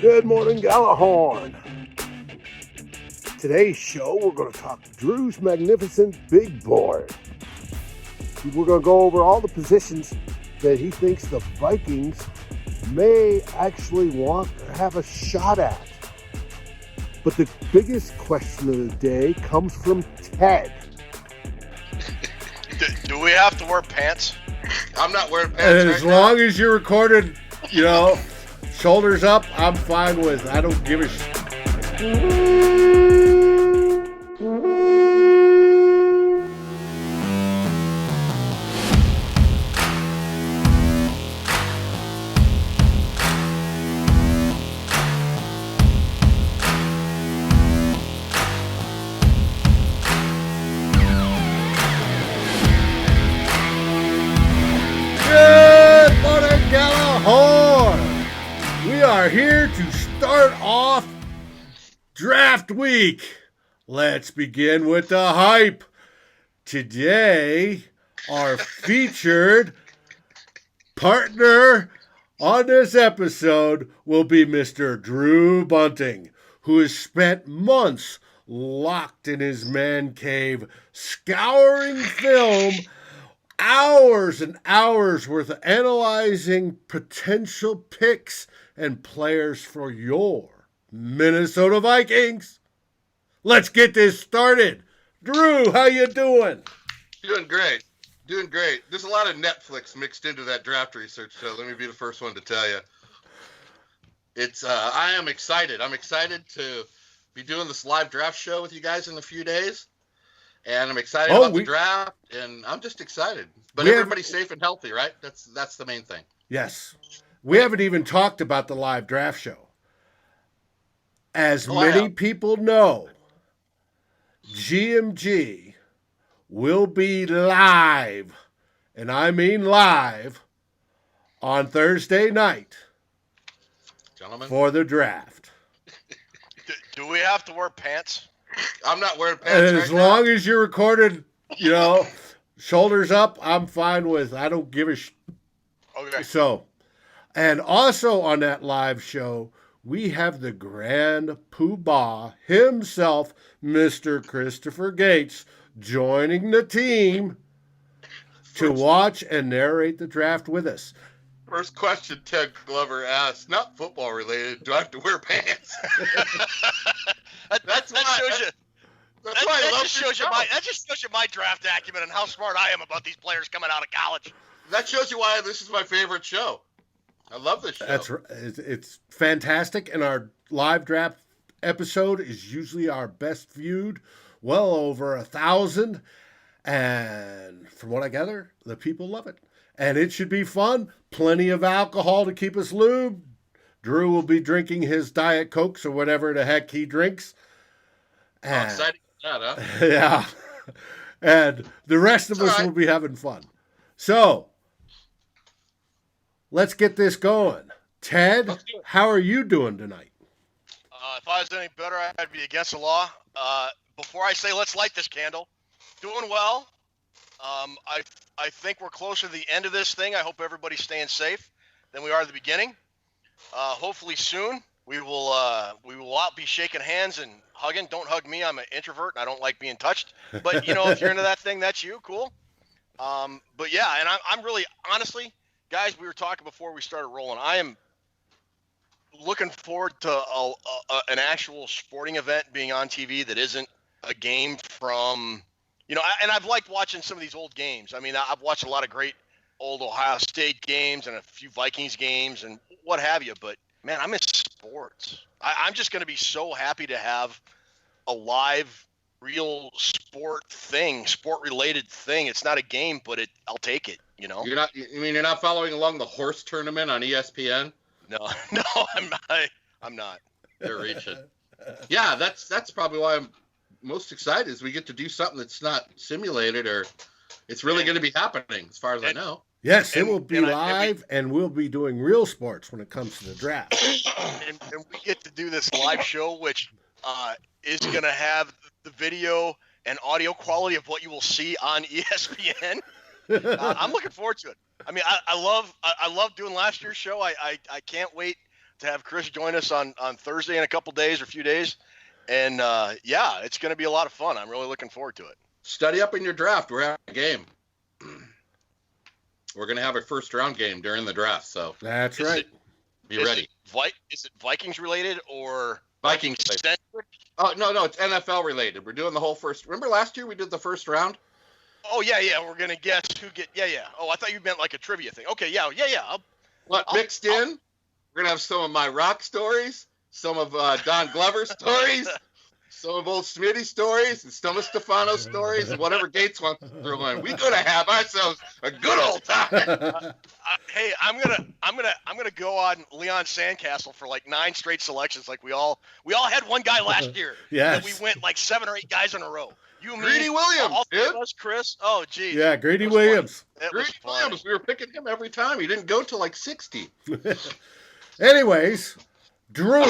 Good Morning Gjallarhorn. Today's show, we're going to talk Drew's magnificent big board. We're going to go over all the positions that he thinks the Vikings may actually have a shot at. But the biggest question of the day comes from Ted. Do we have to wear pants? I'm not wearing pants As long as you're recorded, shoulders up, I'm fine with. I don't give a Good morning, Gjallarhorn. We are here to start off draft week. Let's begin with the hype. Today, our featured partner on this episode will be Mr. Drew Bunting, who has spent months locked in his man cave, scouring film, hours and hours worth of analyzing potential picks and players for your Minnesota Vikings. Let's get this started. Drew, how you doing? Doing great. There's a lot of Netflix mixed into that draft research, so let me be the first one to tell you. I am excited. I'm excited to be doing this live draft show with you guys in a few days. And I'm excited about the draft, and I'm just excited. But everybody's safe and healthy, right? That's the main thing. Yes. We haven't even talked about the live draft show. As many people know, GMG will be live, and I mean live, on Thursday night, gentlemen, for the draft. Do we have to wear pants? I'm not wearing pants As long as you're recorded, shoulders up, I'm fine with. I don't give a Okay. So, and also on that live show, we have the grand poobah himself, Mr. Christopher Gates, joining the team to watch and narrate the draft with us. First question Ted Glover asked, not football related, do I have to wear pants? That just shows you my draft acumen and how smart I am about these players coming out of college. That shows you why this is my favorite show. I love this show. That's right. It's fantastic, and our live draft episode is usually our best viewed, well over 1,000. And from what I gather, the people love it. And it should be fun. Plenty of alcohol to keep us lubed. Drew will be drinking his Diet Cokes or whatever the heck he drinks. Exciting that, huh? Yeah. And the rest of us will be having fun. So, let's get this going. Ted, how are you doing tonight? If I was any better, I'd be against the law. Before I say let's light this candle, doing well. I think we're closer to the end of this thing. I hope everybody's staying safe than we are at the beginning. Hopefully soon we will all be shaking hands and hugging. Don't hug me. I'm an introvert and I don't like being touched. But if you're into that thing, that's you. Cool. But yeah, and I'm really, honestly, guys, we were talking before we started rolling. I am looking forward to an actual sporting event being on TV that isn't a game from, and I've liked watching some of these old games. I mean, I've watched a lot of great old Ohio State games and a few Vikings games and what have you. But, man, I miss sports. I'm just going to be so happy to have a live, real sport-related thing. It's not a game, but I'll take it, You're not following along the horse tournament on ESPN? No, I'm not. They're reaching. Yeah, that's probably why I'm most excited is we get to do something that's not simulated or it's really going to be happening as far as I know. Yes, it will be live, and we'll be doing real sports when it comes to the draft. And we get to do this live show, which is going to have the video and audio quality of what you will see on ESPN. I'm looking forward to it. I mean, I love doing last year's show. I can't wait to have Chris join us on Thursday in a couple days or a few days. And yeah, it's going to be a lot of fun. I'm really looking forward to it. Study up in your draft. We're having a game. We're going to have a first round game during the draft. So that's right. Be ready. Is it Vikings related or Vikings related? Oh, no, it's NFL related. We're doing the whole first. Remember last year we did the first round? Oh, yeah. We're going to guess who yeah. Oh, I thought you meant like a trivia thing. Okay, yeah. Mixed in, we're going to have some of my rock stories, some of Don Glover's stories, some of old Smitty stories, and some of Stefano's stories, and whatever Gates wants to throw in. We're going to have ourselves a good old time. Hey, I'm gonna go on Leon Sandcastle for like 9 straight selections. Like we all had one guy last year. Yes. And we went like 7 or 8 guys in a row. You, Greedy Williams, all three dude. of us, Chris. Oh, geez. Yeah, Greedy Williams. Greedy Williams. We were picking him every time. He didn't go to like 60. Anyways, Drew.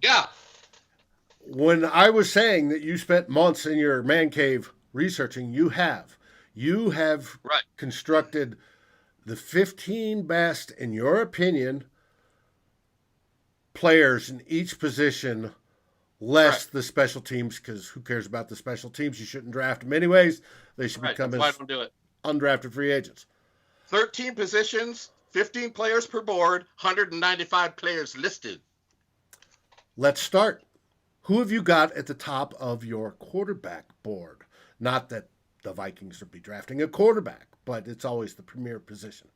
Yeah. When I was saying that you spent months in your man cave researching, you have right. constructed the 15 best, in your opinion, players in each position, less the special teams, because who cares about the special teams? You shouldn't draft them anyways. They should become That's why I don't do it. Undrafted free agents. 13 positions, 15 players per board, 195 players listed. Let's start. Who have you got at the top of your quarterback board? Not that the Vikings would be drafting a quarterback, but it's always the premier position.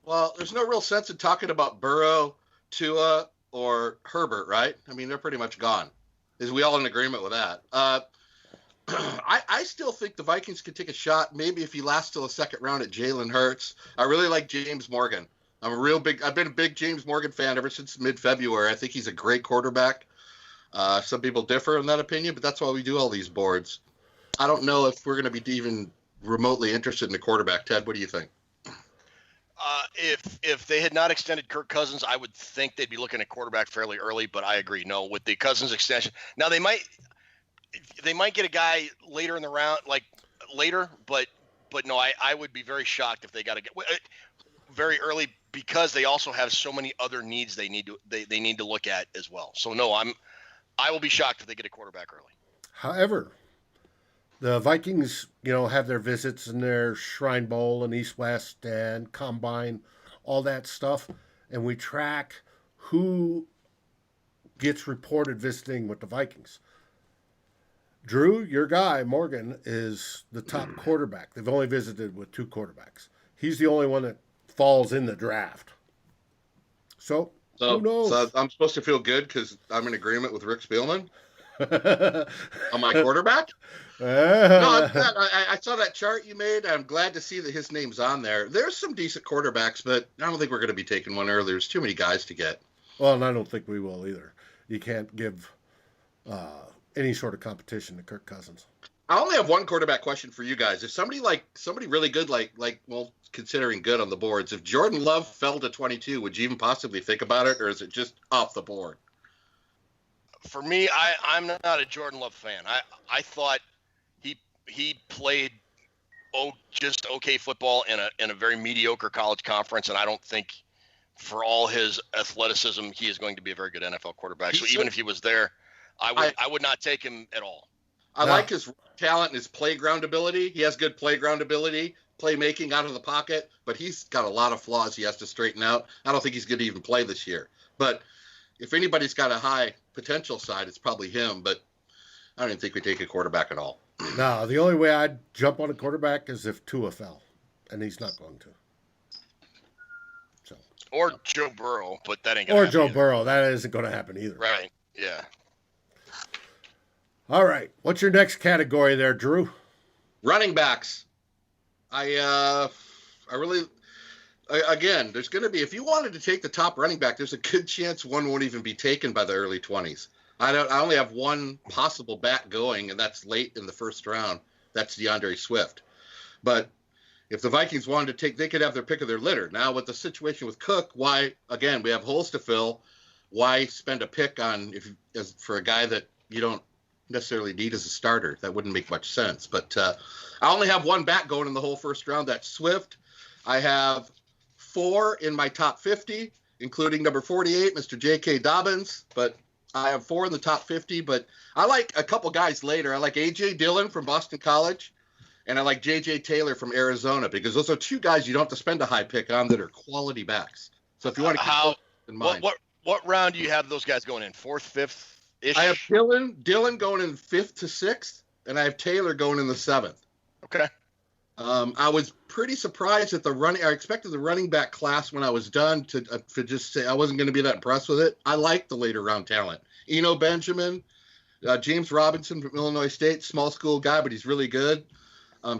Well, there's no real sense in talking about Burrow, Tua, or Herbert, right? I mean, they're pretty much gone. Is we all in agreement with that? I still think the Vikings could take a shot, maybe if he lasts till the second round, at Jalen Hurts. I really like James Morgan. I've been a big James Morgan fan ever since mid-February. I think he's a great quarterback. Some people differ in that opinion, but that's why we do all these boards. I don't know if we're going to be even remotely interested in the quarterback. Ted, what do you think? If they had not extended Kirk Cousins, I would think they'd be looking at quarterback fairly early. But I agree, no, with the Cousins extension. Now they might get a guy later in the round, like later, but no, I would be very shocked if they got to get very early, because they also have so many other needs they need to look at as well. So no, I will be shocked if they get a quarterback early. However, the Vikings, have their visits and their Shrine Bowl and East-West and Combine, all that stuff, and we track who gets reported visiting with the Vikings. Drew, your guy, Morgan, is the top quarterback. They've only visited with 2 quarterbacks. He's the only one that falls in the draft. So who knows? So I'm supposed to feel good because I'm in agreement with Rick Spielman on my quarterback? No, I saw that chart you made. I'm glad to see that his name's on there. There's some decent quarterbacks, but I don't think we're going to be taking one early. There's too many guys to get. Well, and I don't think we will either. You can't give any sort of competition to Kirk Cousins. I only have one quarterback question for you guys. If somebody really good, considering good on the boards, if Jordan Love fell to 22, would you even possibly think about it, or is it just off the board? For me, I'm not a Jordan Love fan. I thought he played just okay football in a very mediocre college conference, and I don't think for all his athleticism he is going to be a very good NFL quarterback. So even if he was there, I would not take him at all. I like his talent and his playground ability. He has good playground ability, playmaking out of the pocket, but he's got a lot of flaws he has to straighten out. I don't think he's going to even play this year. But if anybody's got a high potential side, it's probably him. But I don't even think we take a quarterback at all. No, the only way I'd jump on a quarterback is if Tua fell, and he's not going to. So. Or Joe Burrow, but that ain't going to happen. Or Joe either. Burrow. That isn't going to happen either. Right, yeah. All right. What's your next category there, Drew? Running backs. Again, there's going to be, if you wanted to take the top running back, there's a good chance one won't even be taken by the early 20s. I only have one possible back going, and that's late in the first round. That's DeAndre Swift. But if the Vikings wanted to take, they could have their pick of their litter. Now, with the situation with Cook, why, again, we have holes to fill. Why spend a pick for a guy that you don't necessarily need as a starter. That wouldn't make much sense. But I only have one back going in the whole first round. That's Swift. I have 4 in my top 50, including number 48, Mr. J.K. Dobbins. But I have 4 in the top 50. But I like a couple guys later. I like A.J. Dillon from Boston College, and I like J.J. Taylor from Arizona, because those are 2 guys you don't have to spend a high pick on that are quality backs. So if you want to keep those in mind. What round do you have those guys going in? 4th, 5th-ish? I have Dillon going in 5th to 6th, and I have Taylor going in the 7th. Okay. I was pretty surprised at I expected the running back class when I was done to just say I wasn't going to be that impressed with it. I like the later round talent. Eno Benjamin, James Robinson from Illinois State, small school guy, but he's really good.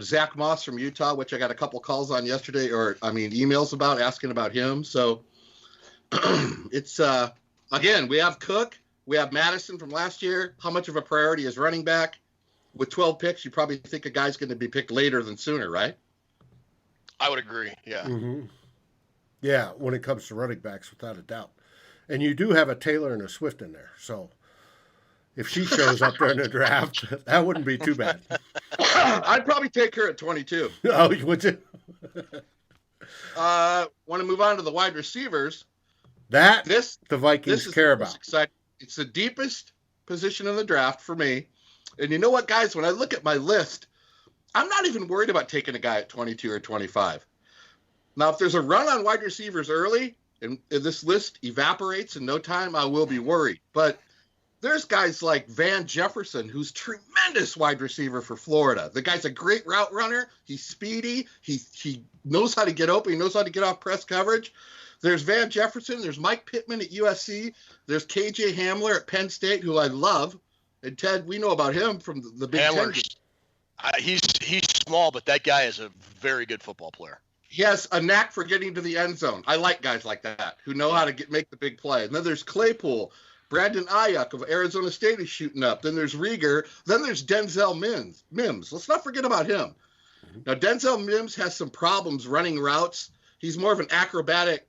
Zach Moss from Utah, which I got a couple calls on yesterday, emails about, asking about him. So it's, again, we have Cook, we have Madison from last year. How much of a priority is running back? With 12 picks, you probably think a guy's going to be picked later than sooner, right? I would agree, yeah. Mm-hmm. Yeah, when it comes to running backs, without a doubt. And you do have a Taylor and a Swift in there, so if she shows up there in the draft, that wouldn't be too bad. I'd probably take her at 22. Oh, would you? Want to move on to the wide receivers. The Vikings care about. Exciting. It's the deepest position in the draft for me. And you know what, guys? When I look at my list, I'm not even worried about taking a guy at 22 or 25. Now, if there's a run on wide receivers early and this list evaporates in no time, I will be worried. But there's guys like Van Jefferson, who's tremendous wide receiver for Florida. The guy's a great route runner. He's speedy. He knows how to get open. He knows how to get off press coverage. There's Van Jefferson. There's Mike Pittman at USC. There's KJ Hamler at Penn State, who I love. And Ted, we know about him from the Big Ten. He's small, but that guy is a very good football player. He has a knack for getting to the end zone. I like guys like that who know how to make the big play. And then there's Claypool. Brandon Ayuk of Arizona State is shooting up. Then there's Rieger. Then there's Denzel Mims. Let's not forget about him. Now, Denzel Mims has some problems running routes. He's more of an acrobatic,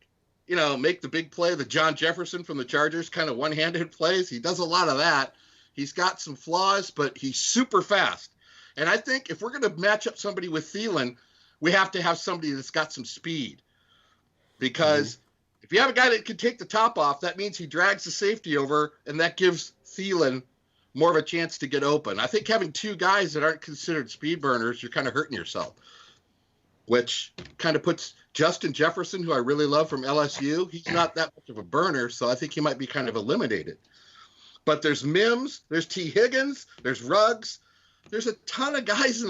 make the big play. The John Jefferson from the Chargers kind of one-handed plays. He does a lot of that. He's got some flaws, but he's super fast. And I think if we're going to match up somebody with Thielen, we have to have somebody that's got some speed. Because if you have a guy that can take the top off, that means he drags the safety over, and that gives Thielen more of a chance to get open. I think having 2 guys that aren't considered speed burners, you're kind of hurting yourself. Which kind of puts Justin Jefferson, who I really love from LSU, he's not that much of a burner, so I think he might be kind of eliminated. But there's Mims, there's T. Higgins, there's Ruggs. There's a ton of guys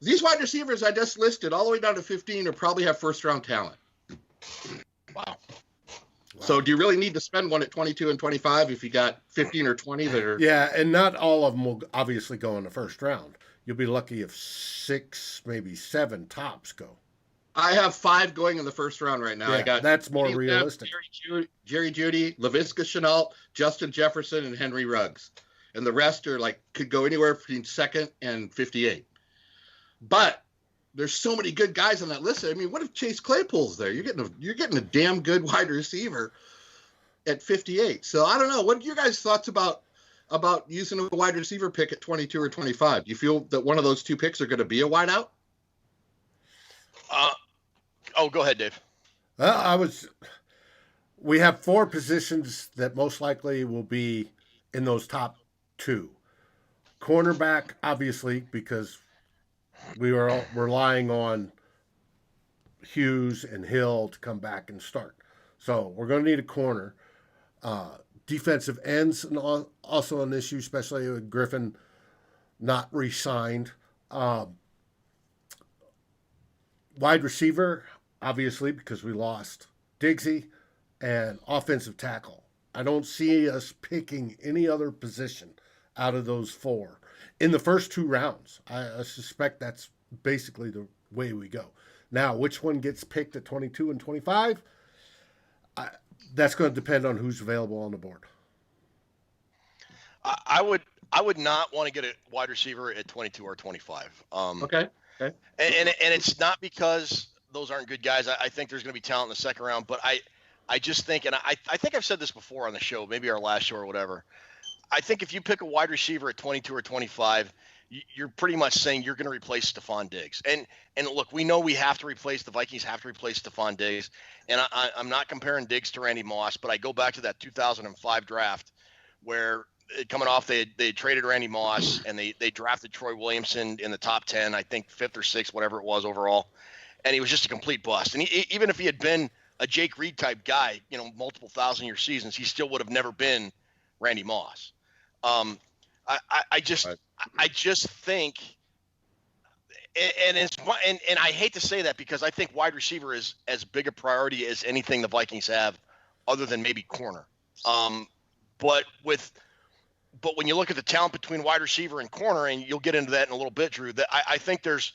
these wide receivers I just listed all the way down to 15 will probably have first-round talent. Wow. So do you really need to spend one at 22 and 25 if you got 15 or 20 that are... Yeah, and not all of them will obviously go in the first round. You'll be lucky if 6, maybe 7 tops go. I have 5 going in the first round right now. Yeah, I got that's more realistic. Jerry Jeudy, Laviska Shenault, Justin Jefferson, and Henry Ruggs. And the rest are could go anywhere between 2nd and 58. But there's so many good guys on that list. I mean, what if Chase Claypool's there? You're getting a damn good wide receiver at 58. So I don't know. What are your guys' thoughts about using a wide receiver pick at 22 or 25? Do you feel that one of those 2 picks are going to be a wideout? Go ahead, Dave. We have 4 positions that most likely will be in those top 2. Cornerback, obviously, because we are relying on Hughes and Hill to come back and start. So we're going to need a corner. Defensive ends also an issue, especially with Griffin not re-signed. Wide receiver, obviously, because we lost Diggsy, and offensive tackle. I don't see us picking any other position out of those 4 in the first 2 rounds. I suspect that's basically the way we go. Now, which one gets picked at 22 and 25? That's going to depend on who's available on the board. I would not want to get a wide receiver at 22 or 25. Okay. And it's not because those aren't good guys. I think there's going to be talent in the second round, but I just think, and I think I've said this before on the show, maybe our last show or whatever. I think if you pick a wide receiver at 22 or 25, you're pretty much saying you're going to replace Stephon Diggs. And look, we know we have to replace the Vikings have to replace Stephon Diggs. And I'm not comparing Diggs to Randy Moss, but I go back to that 2005 draft where coming off they traded Randy Moss and they drafted Troy Williamson in the top 10, I think 5th or 6th, whatever it was overall. And he was just a complete bust. And even if he had been a Jake Reed type guy, multiple 1,000-year seasons, he still would have never been Randy Moss. I just think, and I hate to say that because I think wide receiver is as big a priority as anything the Vikings have, other than maybe corner. But when you look at the talent between wide receiver and corner, and you'll get into that in a little bit, Drew, that I think there's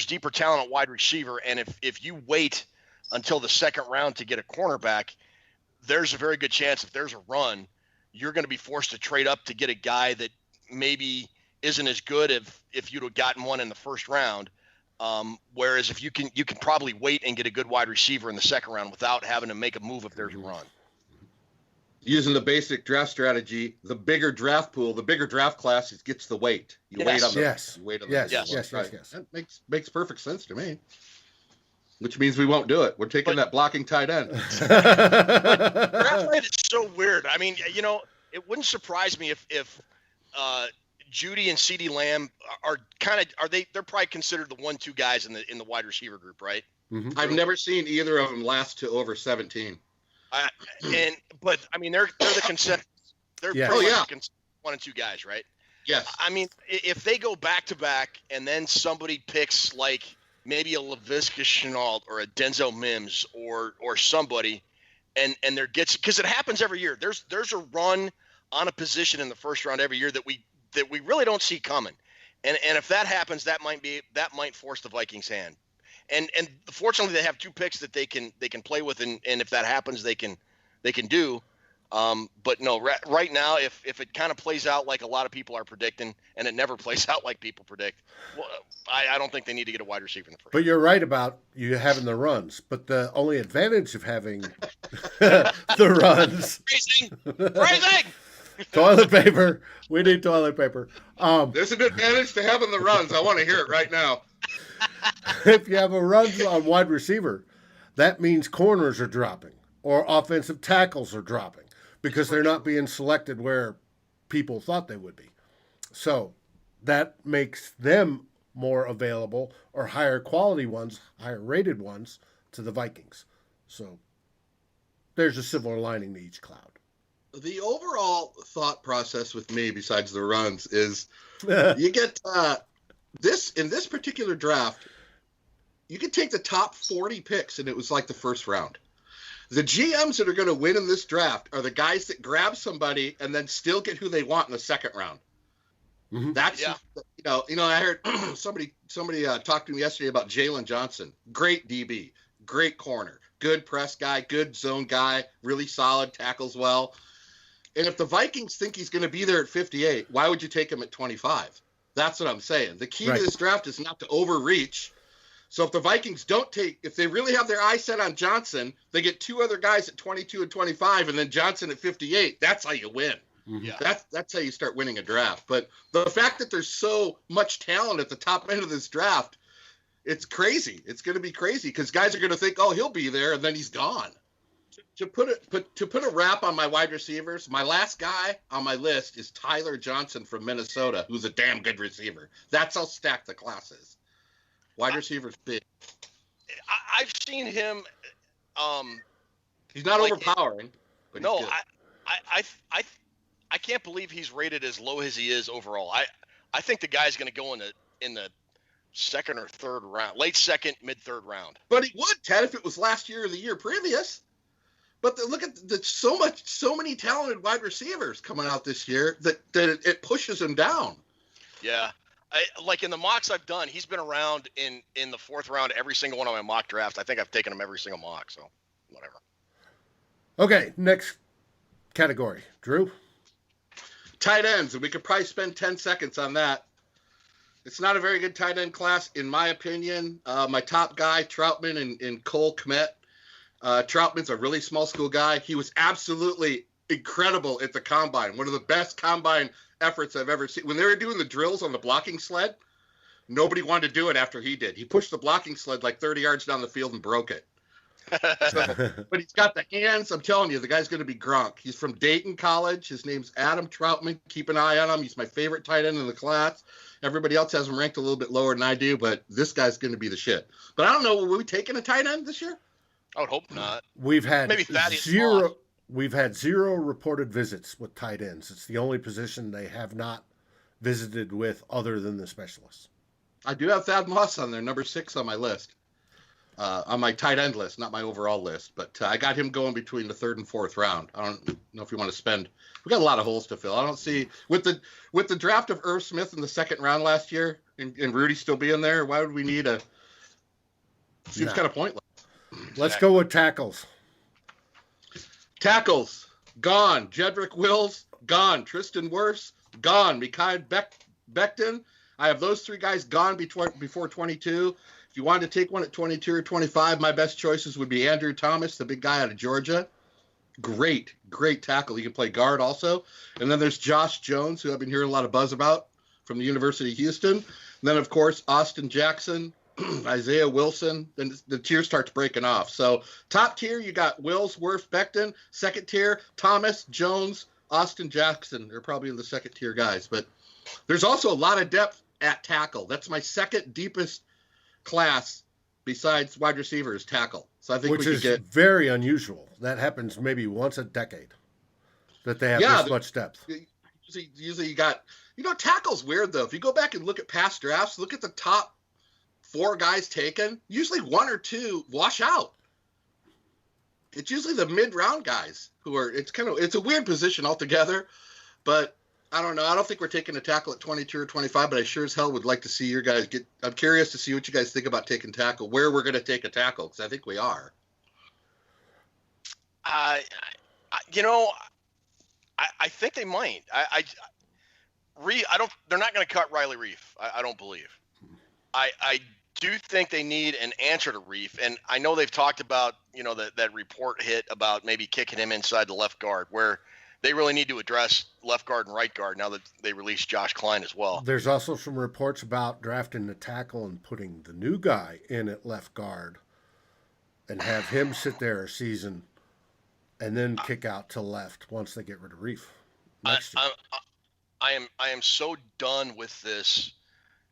deeper talent at wide receiver, and if you wait until the second round to get a cornerback, there's a very good chance if there's a run, you're going to be forced to trade up to get a guy that maybe isn't as good if you'd have gotten one in the first round. Whereas if you can probably wait and get a good wide receiver in the second round without having to make a move if there's a run. Using the basic draft strategy, the bigger draft pool, the bigger draft class gets the weight. You wait on the yes. That makes perfect sense to me. Which means we won't do it. We're taking that blocking tight end. Draft night is so weird. I mean, it wouldn't surprise me if Judy and CeeDee Lamb they're probably considered the 1-2 guys in the wide receiver group, right? Mm-hmm. I've never seen either of them last to over 17. But I mean, they're the consensus. They're pretty much the 1 and 2 guys, right? Yes. I mean, if they go back to back and then somebody picks like maybe a Laviska Shenault or a Denzel Mims or somebody, and there gets, because it happens every year. There's a run on a position in the first round every year that we really don't see coming, and if that happens, that might force the Vikings' hand. And fortunately, they have 2 picks that they can play with, and if that happens, they can do. But no, right now, if it kind of plays out like a lot of people are predicting, and it never plays out like people predict, well, I don't think they need to get a wide receiver in the first. But you're right about you having the runs. But the only advantage of having the runs, Phrasing. Toilet paper. We need toilet paper. There's an advantage to having the runs. I want to hear it right now. If you have a run on wide receiver, that means corners are dropping or offensive tackles are dropping because they're not being selected where people thought they would be. So that makes them more available or higher quality ones, higher rated ones to the Vikings. So there's a silver lining to each cloud. The overall thought process with me, besides the runs, is you get in this particular draft, you could take the top 40 picks, and it was like the first round. The GMs that are going to win in this draft are the guys that grab somebody and then still get who they want in the second round. Mm-hmm. That's I heard somebody talk to me yesterday about Jalen Johnson. Great DB, great corner, good press guy, good zone guy, really solid, tackles well. And if the Vikings think he's going to be there at 58, why would you take him at 25? That's what I'm saying. The key to this draft is not to overreach. So if the Vikings if they really have their eyes set on Johnson, they get 2 other guys at 22 and 25, and then Johnson at 58. That's how you win. Mm-hmm. Yeah. That's how you start winning a draft. But the fact that there's so much talent at the top end of this draft, it's crazy. It's going to be crazy because guys are going to think, oh, he'll be there, and then he's gone. To put a wrap on my wide receivers, my last guy on my list is Tyler Johnson from Minnesota, who's a damn good receiver. That's how stacked the class is. Wide receiver's big. I've seen him. He's not overpowering, but no, he's good. I can't believe he's rated as low as he is overall. I think the guy's going to go in the second or third round, late second, mid third round. But he would, Ted, if it was last year or the year previous. But look at so many talented wide receivers coming out this year that it pushes him down. Yeah. Like in the mocks I've done, he's been around in the 4th round every single one of my mock drafts. I think I've taken him every single mock, so whatever. Okay, next category. Drew? Tight ends, and we could probably spend 10 seconds on that. It's not a very good tight end class, in my opinion. My top guy, Troutman and Cole Kmet. Troutman's a really small school guy. He was absolutely incredible at the combine. One of the best combine efforts I've ever seen. When they were doing the drills on the blocking sled, nobody wanted to do it after he did. He pushed the blocking sled like 30 yards down the field and broke it. But he's got the hands. I'm telling you, the guy's going to be Gronk. He's from Dayton College. His name's Adam Troutman. Keep an eye on him. He's my favorite tight end in the class. Everybody else has him ranked a little bit lower than I do, but this guy's going to be the shit. But I don't know. Were we taking a tight end this year? I would hope not. We've had Maybe Thaddeus zero. Moss. We've had zero reported visits with tight ends. It's the only position they have not visited with other than the specialists. I do have Thad Moss on there, number 6 on my list. On my tight end list, not my overall list, but I got him going between the 3rd and 4th round. I don't know if you want to spend. We got a lot of holes to fill. I don't see with the draft of Irv Smith in the 2nd round last year, and Rudy still being there. Why would we need a? Seems kind of pointless. Let's go with tackles. Tackles gone. Jedrick Wills gone. Tristan Wirfs gone. Mekhi Becton. I have those 3 guys gone before 22. If you wanted to take one at 22 or 25, my best choices would be Andrew Thomas, the big guy out of Georgia. Great tackle. He can play guard also. And then there's Josh Jones, who I've been hearing a lot of buzz about from the University of Houston. And then, of course, Austin Jackson, Isaiah Wilson. Then the tier starts breaking off. So top tier, you got Wills, Wirfs, Becton. 2nd tier, Thomas, Jones, Austin Jackson. They're probably in the 2nd tier guys. But there's also a lot of depth at tackle. That's my 2nd deepest class besides wide receivers tackle. So I think which we is could get very unusual. That happens maybe once a decade that they have this much depth. Usually you got, tackle's weird though. If you go back and look at past drafts, look at the top 4 guys taken, usually 1 or 2 wash out. It's usually the mid-round guys who are, it's a weird position altogether, but I don't know. I don't think we're taking a tackle at 22 or 25, but I sure as hell would like to see your guys get. I'm curious to see what you guys think about taking tackle, where we're going to take a tackle, because I think we are. I think they might. They're not going to cut Riley Reef. I don't believe. I do think they need an answer to Reef, and I know they've talked about that report hit about maybe kicking him inside the left guard, where they really need to address left guard and right guard now that they released Josh Klein as well. There's also some reports about drafting the tackle and putting the new guy in at left guard and have him sit there a season and then kick out to left once they get rid of Reef. I am so done with this.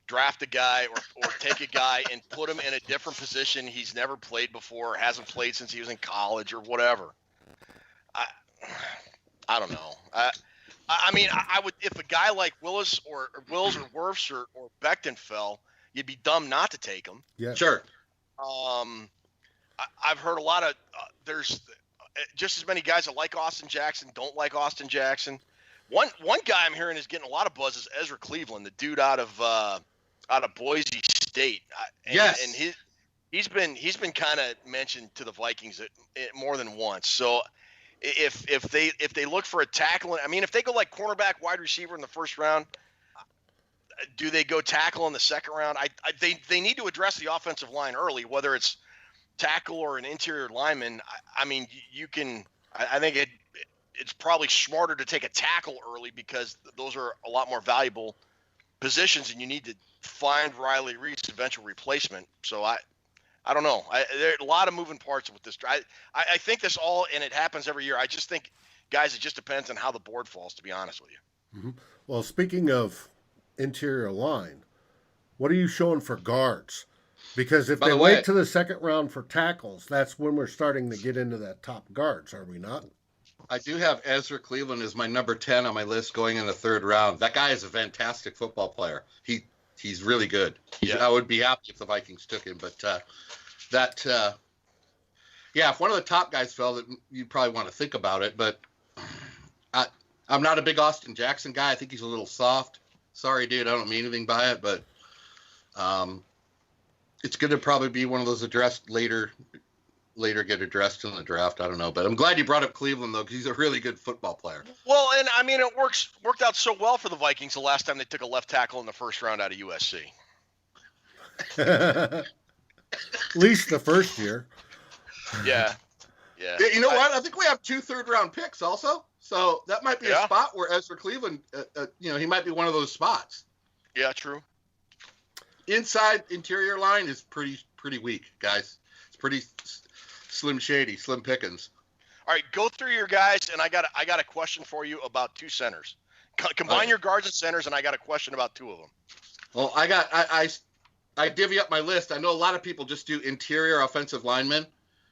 Draft a guy or take a guy and put him in a different position he's never played before, hasn't played since he was in college or whatever. I don't know. I mean, I would, if a guy like Wills or Wirfs or Becton fell, you'd be dumb not to take him. Yeah, sure. I've heard a lot of there's just as many guys that like Austin Jackson, don't like Austin Jackson. One guy I'm hearing is getting a lot of buzz is Ezra Cleveland, the dude out of Boise State. Yes, and he's been kind of mentioned to the Vikings more than once. So. If they look for a tackle, I mean, if they go like cornerback, wide receiver in the 1st round, do they go tackle in the 2nd round? They need to address the offensive line early, whether it's tackle or an interior lineman. I mean, you can. I think it's probably smarter to take a tackle early because those are a lot more valuable positions, and you need to find Riley Reef's eventual replacement. So I don't know. There are a lot of moving parts with this. I think this all, and it happens every year. I just think, guys, it just depends on how the board falls, to be honest with you. Mm-hmm. Well, speaking of interior line, what are you showing for guards? Because if they wait to the 2nd round for tackles, that's when we're starting to get into that top guards, are we not? I do have Ezra Cleveland as my number 10 on my list going in the 3rd round. That guy is a fantastic football player. He's really good. I would be happy if the Vikings took him, but if one of the top guys fell, you'd probably want to think about it. But I'm not a big Austin Jackson guy. I think he's a little soft. Sorry, dude. I don't mean anything by it, but it's going to probably be one of those addressed later get addressed in the draft. I don't know, but I'm glad you brought up Cleveland though, because he's a really good football player. Well, and I mean, it worked out so well for the Vikings the last time they took a left tackle in the 1st round out of USC. At least the 1st year. Yeah. Yeah. You know what? I think we have 2 third-round picks also. So that might be a spot where Ezra Cleveland, he might be one of those spots. Yeah, true. Inside interior line is pretty weak, guys. It's pretty slim pickings. All right, go through your guys, and I got a question for you about 2 centers. Combine your guards and centers, and I got a question about 2 of them. Well, I divvy up my list. I know a lot of people just do interior offensive linemen.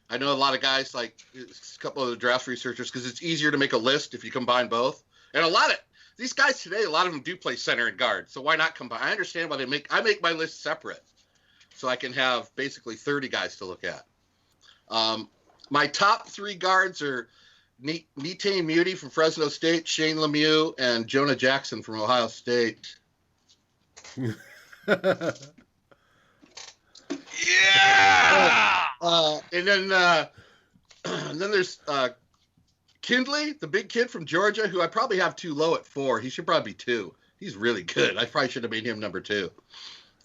I know a lot of guys, like a couple of the draft researchers, because it's easier to make a list if you combine both. And a lot of these guys today, a lot of them do play center and guard. So why not combine? I understand why I make my list separate, so I can have basically 30 guys to look at. My top 3 guards are Nate Muti from Fresno State, Shane Lemieux, and Jonah Jackson from Ohio State. Yeah. And then there's Kindley, the big kid from Georgia, who I probably have too low at 4. He should probably be 2. He's really good. I probably should have made him number 2.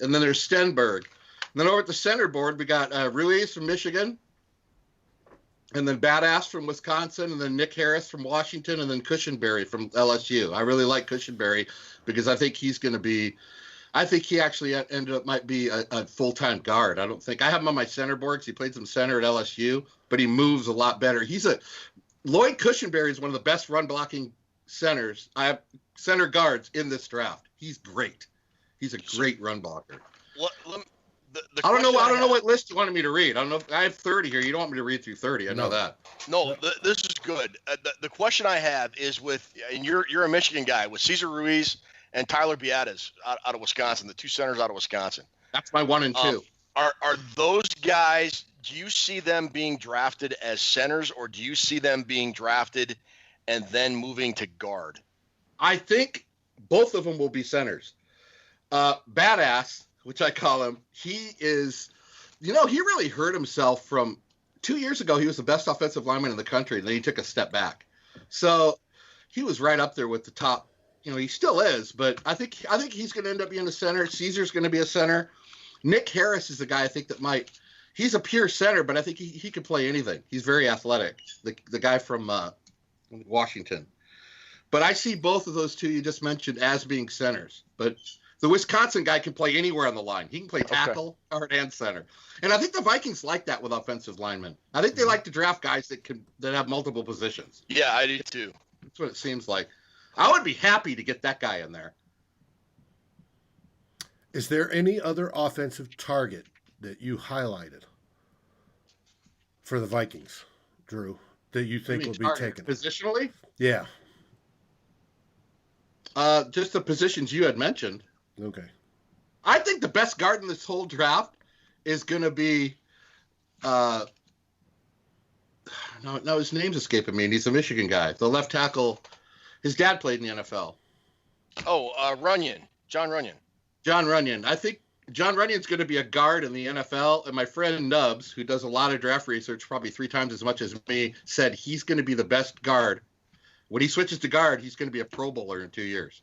And then there's Stenberg. And then over at the center board, we got Ruiz from Michigan, and then Badass from Wisconsin, and then Nick Harris from Washington, and then Cushenberry from LSU. I really like Cushenberry because I think he actually ended up might be a full-time guard. I have him on my center board because he played some center at LSU, but he moves a lot better. Lloyd Cushenberry is one of the best run-blocking center guards in this draft. He's great. He's a great run blocker. I don't know what list you wanted me to read. I don't know if I have 30 here. You don't want me to read through 30. I know that. No, this is good. The question I have is and you're a Michigan guy, with Cesar Ruiz and Tyler Biadasz out of Wisconsin, the 2 centers out of Wisconsin. That's my 1 and 2. Are those guys, do you see them being drafted as centers, or do you see them being drafted and then moving to guard? I think both of them will be centers. Badass, which I call him, he really hurt himself from 2 years ago. He was the best offensive lineman in the country, and then he took a step back. So he was right up there with the top. He still is, but I think he's going to end up being a center. Caesar's going to be a center. Nick Harris is the guy I think that he's a pure center, but I think he could play anything. He's very athletic, the guy from Washington. But I see both of those 2 you just mentioned as being centers. But the Wisconsin guy can play anywhere on the line. He can play tackle, guard, and center. And I think the Vikings like that with offensive linemen. I think they like to draft guys that have multiple positions. Yeah, I do too. That's what it seems like. I would be happy to get that guy in there. Is there any other offensive target that you highlighted for the Vikings, Drew, that you think will be taken? Positionally? Yeah. Just the positions you had mentioned. Okay. I think the best guard in this whole draft is going to be no, his name's escaping me, and he's a Michigan guy. The left tackle, his dad played in the NFL. Oh, Runyon. John Runyon. John Runyon. I think John Runyon's going to be a guard in the NFL, and my friend Nubbs, who does a lot of draft research, probably 3 times as much as me, said he's going to be the best guard. When he switches to guard, he's going to be a Pro Bowler in 2 years.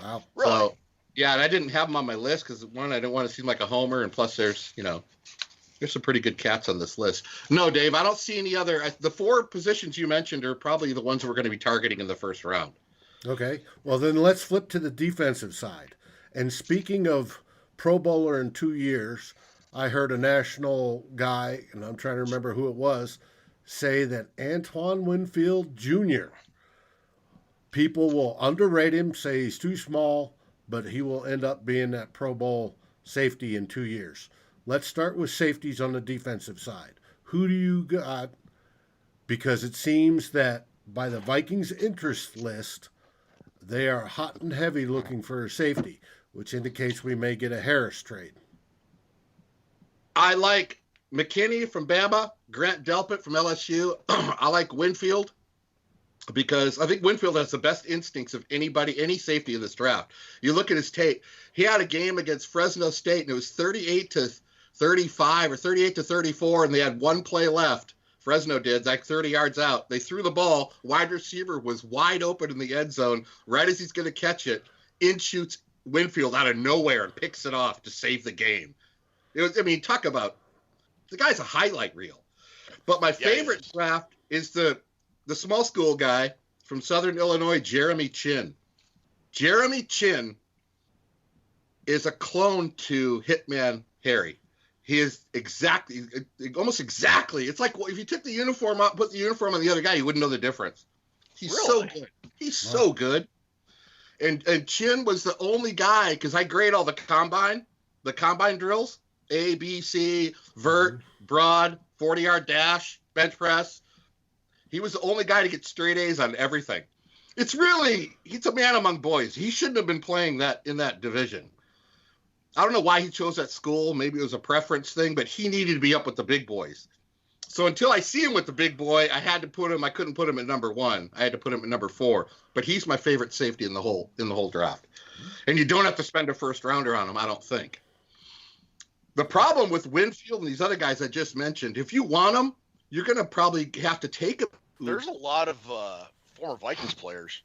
Wow. Really? So, yeah, and I didn't have him on my list because, one, I didn't want to seem like a homer, and plus there's some pretty good cats on this list. No, Dave, I don't see any other. The 4 positions you mentioned are probably the ones we're going to be targeting in the first round. Okay. Well, then let's flip to the defensive side. And speaking of Pro Bowler in 2 years, I heard a national guy, and I'm trying to remember who it was, say that Antoine Winfield Jr., people will underrate him, say he's too small, but he will end up being that Pro Bowl safety in 2 years. Let's start with safeties on the defensive side. Who do you got? Because it seems that by the Vikings interest list, they are hot and heavy looking for a safety, which indicates we may get a Harris trade. I like McKinney from Bama, Grant Delpit from LSU. I like Winfield because I think Winfield has the best instincts of any safety in this draft. You look at his tape. He had a game against Fresno State, and it was 38-35 or 38-34, and they had 1 play left. Fresno did, like 30 yards out. They threw the ball. Wide receiver was wide open in the end zone. Right as he's going to catch it, in shoots Winfield out of nowhere and picks it off to save the game. Talk about the guy's a highlight reel. But my favorite draft is the small school guy from Southern Illinois, Jeremy Chin. Jeremy Chin is a clone to Hitman Harry. He is almost exactly. It's like if you took the uniform out, put the uniform on the other guy, you wouldn't know the difference. He's so good. He's so good. And Chin was the only guy, because I grade all the combine drills, A, B, C, vert, broad, 40-yard dash, bench press. He was the only guy to get straight A's on everything. He's a man among boys. He shouldn't have been playing that in that division. I don't know why he chose that school. Maybe it was a preference thing, but he needed to be up with the big boys. So until I see him with the big boy, I couldn't put him at number 1. I had to put him at number 4. But he's my favorite safety in the whole draft. And you don't have to spend a first rounder on him, I don't think. The problem with Winfield and these other guys I just mentioned, if you want them, you're going to probably have to take them. There's a lot of former Vikings players.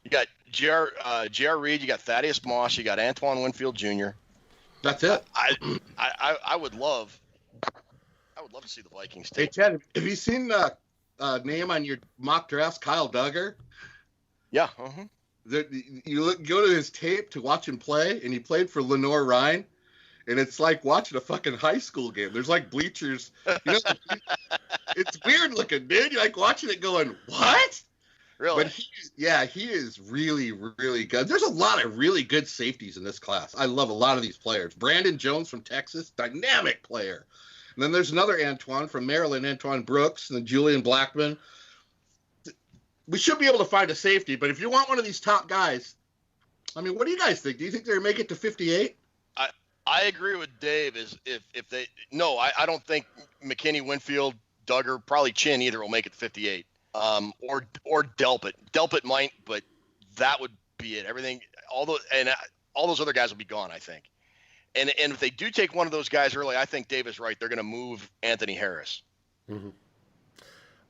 You got J.R. Reed, you got Thaddeus Moss, you got Antoine Winfield Jr. That's it. I would love to see the Vikings take. Hey, Chad, have you seen name on your mock drafts, Kyle Duggar? Yeah. You go to his tape to watch him play, and he played for Lenore Ryan, and it's like watching a fucking high school game. There's like bleachers. It's weird looking, dude. You're like watching it going, what? Really? But he is really, really good. There's a lot of really good safeties in this class. I love a lot of these players. Brandon Jones from Texas, dynamic player. And then there's another Antoine from Maryland, Antoine Brooks, and then Julian Blackman. We should be able to find a safety, but if you want one of these top guys, I mean, what do you guys think? Do you think they're going to make it to 58? I agree with Dave. I don't think McKinney, Winfield, Duggar, probably Chin either will make it to 58. Or Delpit. Delpit might, but that would be it. All those other guys will be gone, I think. And if they do take one of those guys early, I think Dave is right. They're going to move Anthony Harris. Mm-hmm.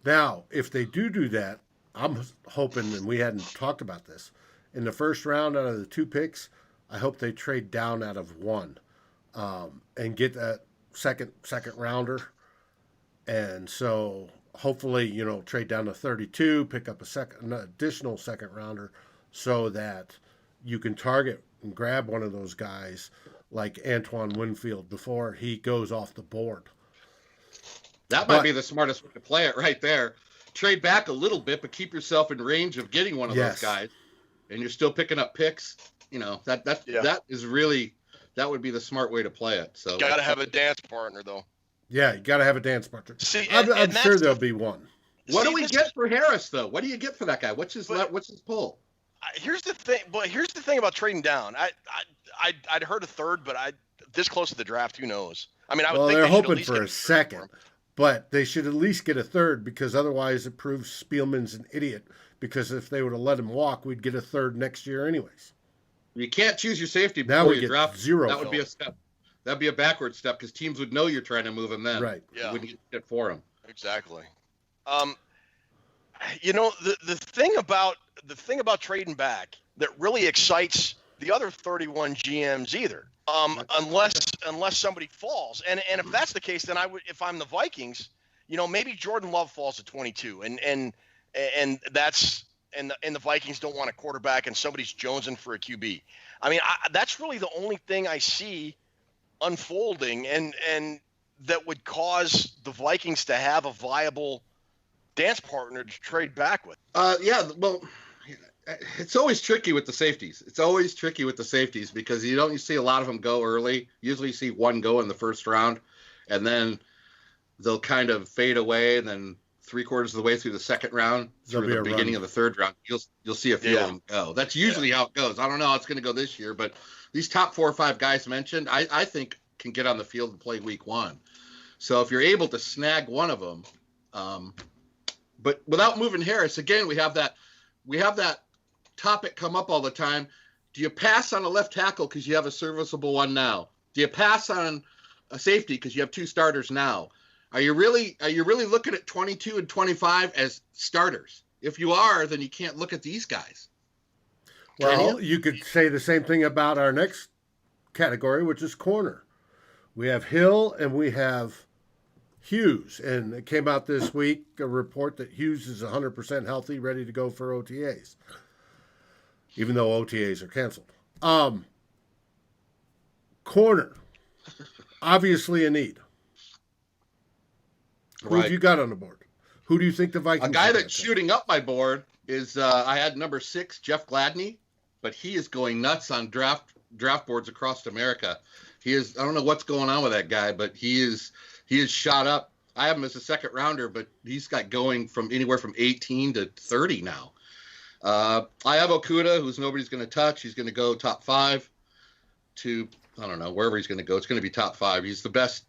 Now, if they do that, I'm hoping, and we hadn't talked about this, in the first round out of the 2 picks, I hope they trade down out of 1 and get that second rounder. And so hopefully, trade down to 32, pick up an additional second rounder so that you can target and grab one of those guys like Antoine Winfield before he goes off the board. That might be the smartest way to play it right there. Trade back a little bit, but keep yourself in range of getting one of those guys, and you're still picking up picks. That would be the smart way to play it. So got to have a dance partner, though. Yeah, you got to have a dance partner. See, I'm sure there'll be one. What do we get for Harris, though? What do you get for that guy? What's his pull? Here's the thing about trading down. I'd heard a third, but this close to the draft, who knows? I mean, I would think they're hoping for a second, but they should at least get a third, because otherwise it proves Spielman's an idiot, because if they would have let him walk, we'd get a third next year anyways. You can't choose your safety now before you draft. 0. That would be a step. That'd be a backward step, because teams would know you're trying to move him then. Right. Yeah. You wouldn't get it for him. Exactly. The thing about trading back that really excites the other 31 GMs either, unless somebody falls, and if that's the case, then if I'm the Vikings, maybe Jordan Love falls to 22, and the Vikings don't want a quarterback, and somebody's jonesing for a QB. I mean, that's really the only thing I see unfolding, and that would cause the Vikings to have a viable dance partner to trade back with. Well, it's always tricky with the safeties. Because you see a lot of them go early. Usually you see one go in the first round, and then they'll kind of fade away, and then 3/4 of the way through the second round, through the beginning of the third round, you'll see a few of them go. That's usually how it goes. I don't know how it's going to go this year, but these top 4 or 5 guys mentioned, I think can get on the field and play week 1. So if you're able to snag one of them, but without moving Harris, again, we have that topic come up all the time. Do you pass on a left tackle because you have a serviceable one now? Do you pass on a safety because you have 2 starters now? Are you really looking at 22 and 25 as starters? If you are, then you can't look at these guys. Well, you could say the same thing about our next category, which is corner. We have Hill and we have Hughes. And it came out this week, a report that Hughes is 100% healthy, ready to go for OTAs, even though OTAs are canceled. Corner, obviously a need. Who have you got on the board? Who do you think the Vikings? A guy that's shooting up my board is I had number 6, Jeff Gladney, but he is going nuts on draft boards across America. He is. I don't know what's going on with that guy, but he is shot up. I have him as a second rounder, but he's got going from anywhere from 18 to 30 now. I have Okuda, who's nobody's going to touch. He's going to go top 5 to, I don't know, wherever he's going to go. It's going to be top 5. He's the best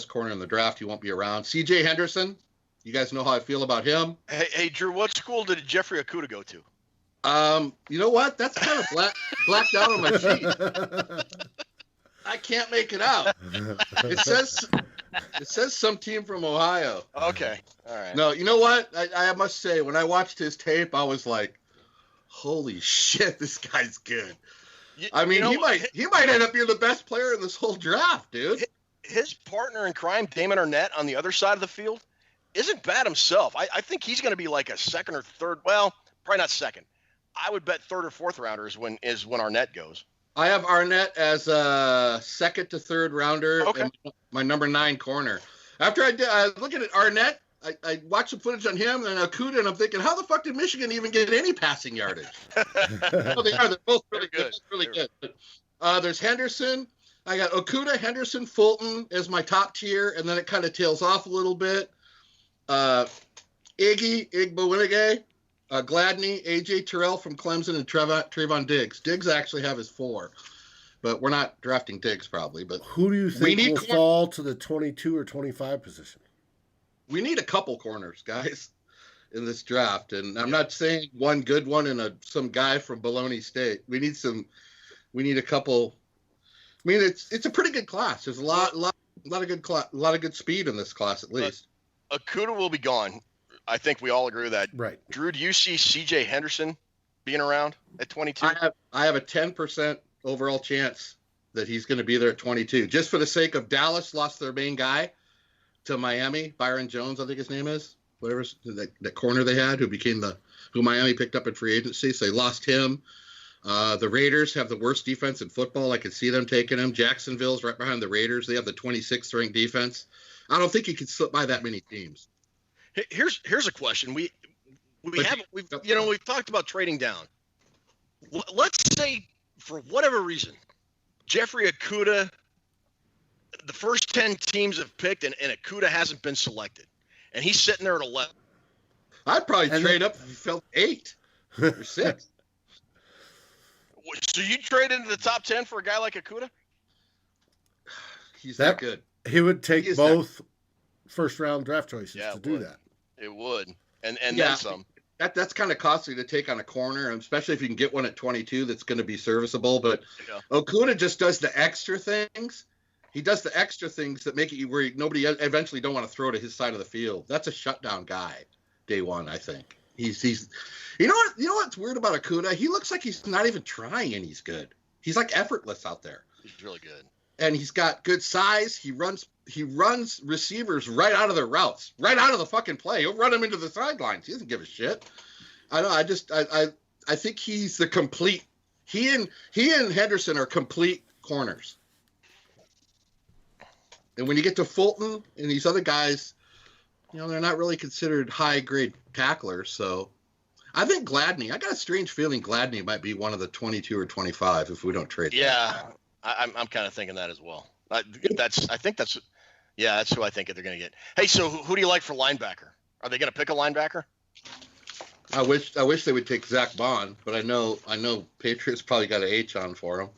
corner in the draft. He won't be around. C.J. Henderson, you guys know how I feel about him. Hey, Drew, what school did Jeffrey Okuda go to? You know what? That's kind of blacked out on my sheet. I can't make it out. It says some team from Ohio. Okay, all right. No, you know what? I must say, when I watched his tape, I was like, "Holy shit, this guy's good." I mean, he might end up being the best player in this whole draft, dude. His partner in crime, Damon Arnett, on the other side of the field, isn't bad himself. I think he's going to be like a second or third. Well, probably not second. I would bet third or fourth rounder is when Arnett goes. I have Arnett as a second to third rounder. Okay. And my number 9 corner. After I was looking at Arnett, I watched some footage on him and Okuda, and I'm thinking, how the fuck did Michigan even get any passing yardage? Oh, they are. They're both really good. Really good. There's Henderson. I got Okuda, Henderson, Fulton as my top tier, and then it kind of tails off a little bit. Igbawinige, Gladney, A.J. Terrell from Clemson, and Trayvon Diggs. Diggs I actually have as 4, but we're not drafting Diggs probably. But who do you think will fall to the 22 or 25 position? We need a couple corners, guys, in this draft, and I'm not saying one good one and some guy from Bologna State. We need a couple. I mean, it's a pretty good class. There's a lot of good speed in this class, at least. Okuda will be gone. I think we all agree with that. Right. Drew, do you see C.J. Henderson being around at 22? I have a 10% overall chance that he's going to be there at 22. Just for the sake of Dallas lost their main guy to Miami, Byron Jones, I think his name is, whatever that corner they had, who Miami picked up in free agency. So they lost him. The Raiders have the worst defense in football. I could see them taking him. Jacksonville's right behind the Raiders. They have the 26th ranked defense. I don't think you can slip by that many teams. Here's a question. We've talked about trading down. Let's say for whatever reason, Jeffrey Okuda, the first 10 teams have picked and Okuda hasn't been selected, and he's sitting there at 11. I'd probably trade up if he felt 8 or 6. So you trade into the top 10 for a guy like Okuda? He's that good. He would take both first-round draft choices to do that. It would, and then some. That's kind of costly to take on a corner, especially if you can get one at 22 that's going to be serviceable. But Okuda just does the extra things. He does the extra things that make it where nobody eventually don't want to throw to his side of the field. That's a shutdown guy, day one, I think. He's you know what's weird about Okuda? He looks like he's not even trying, and he's good. He's like effortless out there. He's really good. And he's got good size. He runs receivers right out of their routes, right out of the fucking play. He'll run them into the sidelines. He doesn't give a shit. I know. I think he's the complete. He and Henderson are complete corners. And when you get to Fulton and these other guys, they're not really considered high grade tacklers. So I think Gladney. I got a strange feeling Gladney might be one of the 22 or 25 if we don't trade. Yeah. I'm kind of thinking that as well. That's who I think they're going to get. Hey, so who do you like for linebacker? Are they going to pick a linebacker? I wish they would take Zach Bond, but I know Patriots probably got an H on for him.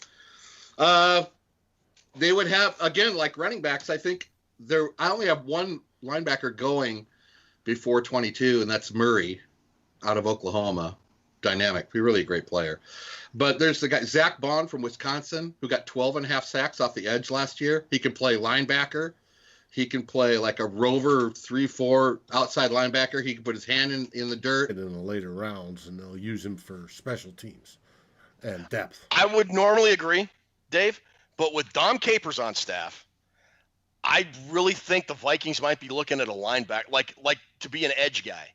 They would have, again, like running backs. I think I only have one linebacker going before 22, and that's Murray out of Oklahoma. Dynamic, really a great player. But there's the guy, Zach Bond from Wisconsin, who got 12.5 sacks off the edge last year. He can play linebacker. He can play like a rover 3-4 outside linebacker. He can put his hand in the dirt. In the later rounds, and they'll use him for special teams and depth. I would normally agree, Dave, but with Dom Capers on staff, I really think the Vikings might be looking at a linebacker, like to be an edge guy,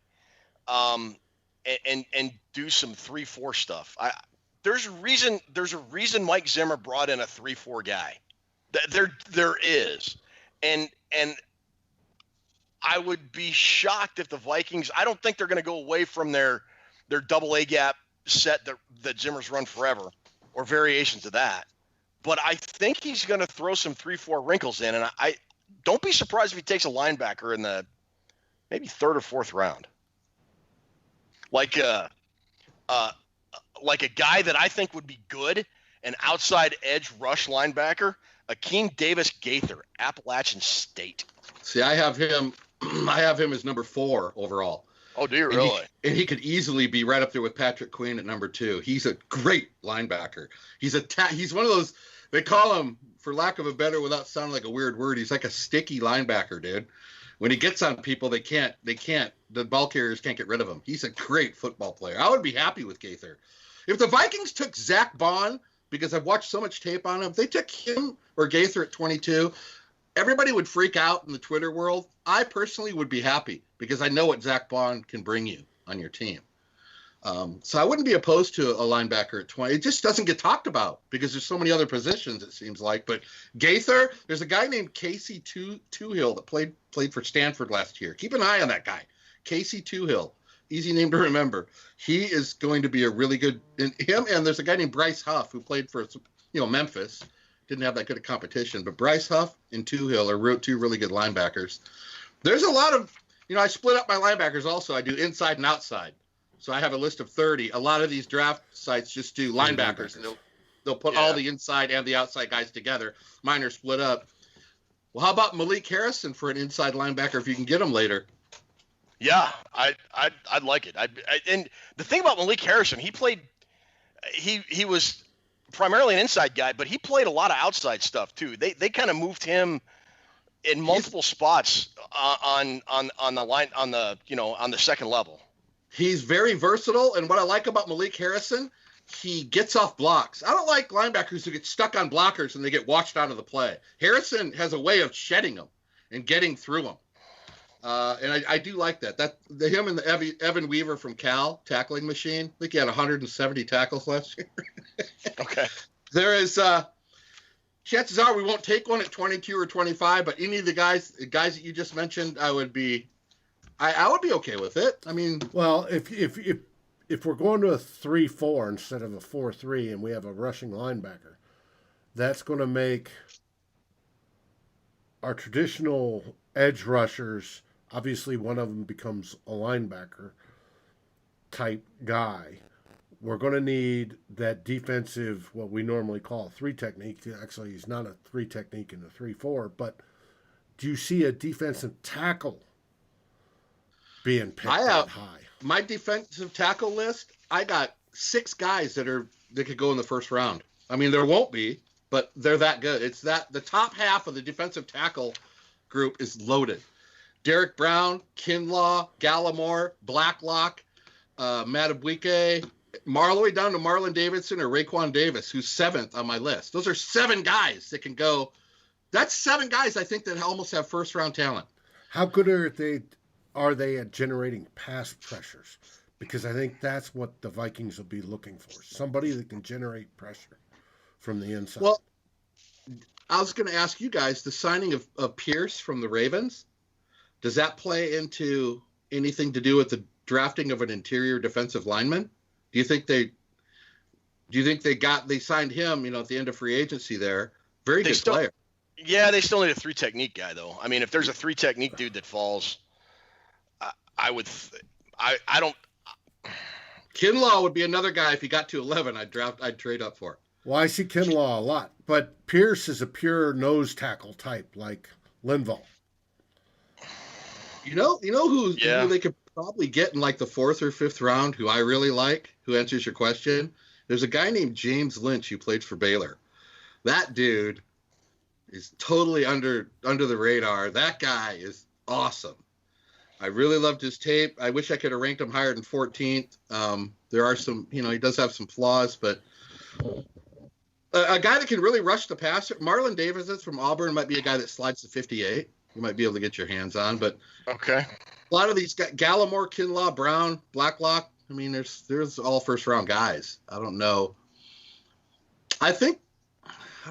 and do some 3-4 stuff. There's a reason Mike Zimmer brought in a 3-4 guy. There is, and I would be shocked if the Vikings. I don't think they're going to go away from their double A gap set that Zimmer's run forever, or variations of that. But I think he's going to throw some 3-4 wrinkles in, and I don't be surprised if he takes a linebacker in the maybe 3rd or 4th round, like a guy that I think would be good, an outside edge rush linebacker, Akeem Davis Gaither, Appalachian State. See, I have him as number 4 overall. Oh, do you really? And he could easily be right up there with Patrick Queen at number 2. He's a great linebacker. He's one of those, they call him, for lack of a better, without sounding like a weird word, he's like a sticky linebacker, dude. When he gets on people, the ball carriers can't get rid of him. He's a great football player. I would be happy with Gaither. If the Vikings took Zach Bond, because I've watched so much tape on him, if they took him or Gaither at 22, everybody would freak out in the Twitter world. I personally would be happy because I know what Zach Bond can bring you on your team. So I wouldn't be opposed to a linebacker at 20. It just doesn't get talked about because there's so many other positions, it seems like. But Gaither, there's a guy named Casey Toohill that played for Stanford last year. Keep an eye on that guy. Casey Toohill. Easy name to remember. He is going to be a really good – and there's a guy named Bryce Huff who played for Memphis. Didn't have that good a competition. But Bryce Huff and Toohill are 2 really good linebackers. There's a lot of – I split up my linebackers also. I do inside and outside. So I have a list of 30. A lot of these draft sites just do linebackers. And they'll put all the inside and the outside guys together. Mine are split up. Well, how about Malik Harrison for an inside linebacker if you can get him later? Yeah, I'd like it. And the thing about Malik Harrison, he was primarily an inside guy, but he played a lot of outside stuff too. They kind of moved him in multiple spots on the line on the second level. He's very versatile, and what I like about Malik Harrison, he gets off blocks. I don't like linebackers who get stuck on blockers and they get washed out of the play. Harrison has a way of shedding them and getting through them. And I do like that. Him and the Evan Weaver from Cal, tackling machine. I think he had 170 tackles last year. Okay. There is chances are we won't take one at 22 or 25, but any of the guys that you just mentioned, I would be okay with it. I mean, well, if we're going to a 3-4 instead of a 4-3, and we have a rushing linebacker, that's going to make our traditional edge rushers. Obviously, one of them becomes a linebacker type guy. We're going to need that defensive, what we normally call a 3 technique. Actually, he's not a 3 technique in a 3-4, but do you see a defensive tackle being picked that high? My defensive tackle list, I got 6 guys that could go in the first round. I mean, there won't be, but they're that good. It's that the top half of the defensive tackle group is loaded. Derek Brown, Kinlaw, Gallimore, Blacklock, Matabwike, all the way down to Marlon Davidson or Raekwon Davis, who's 7th on my list. Those are 7 guys that can go. That's 7 guys I think that almost have first-round talent. How good are they at generating pass pressures? Because I think that's what the Vikings will be looking for. Somebody that can generate pressure from the inside. Well, I was going to ask you guys, the signing of Pierce from the Ravens, does that play into anything to do with the drafting of an interior defensive lineman? Do you think they signed him, at the end of free agency there? Very good player. Yeah, they still need a 3 technique guy though. I mean, if there's a 3 technique dude that falls, I don't. Kinlaw would be another guy if he got to 11. I'd trade up for. Well, I see Kinlaw a lot, but Pierce is a pure nose tackle type like Linval. You know who they could probably get in like the 4th or 5th round, who I really like, who answers your question. There's a guy named James Lynch who played for Baylor. That dude is totally under the radar. That guy is awesome. I really loved his tape. I wish I could have ranked him higher than 14th. There are some, he does have some flaws, but A guy that can really rush the passer. Marlon Davis from Auburn might be a guy that slides to 58. You might be able to get your hands on, but Okay. a lot of these guys, Gallimore, Kinlaw, Brown, Blacklock. I mean, there's all first round guys. I don't know. I don't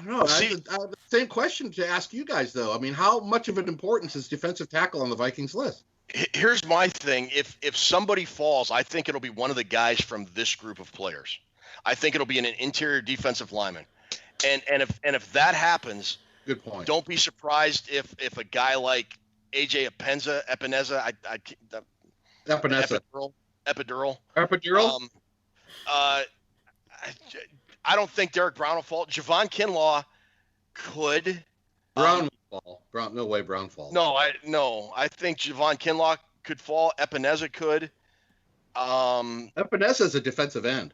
know. I have the same question to ask you guys, though. I mean, how much of an importance is defensive tackle on the Vikings list? Here's my thing. If somebody falls, I think it'll be one of the guys from this group of players. I think it'll be an interior defensive lineman. And if that happens, good point. Don't be surprised if a guy like AJ Epineza, Epidural. I don't think Derek Brown will fall. Javon Kinlaw could. Brown will fall. Brown, no way Brown falls. No, I think Javon Kinlaw could fall. Epineza could. Epineza is a defensive end.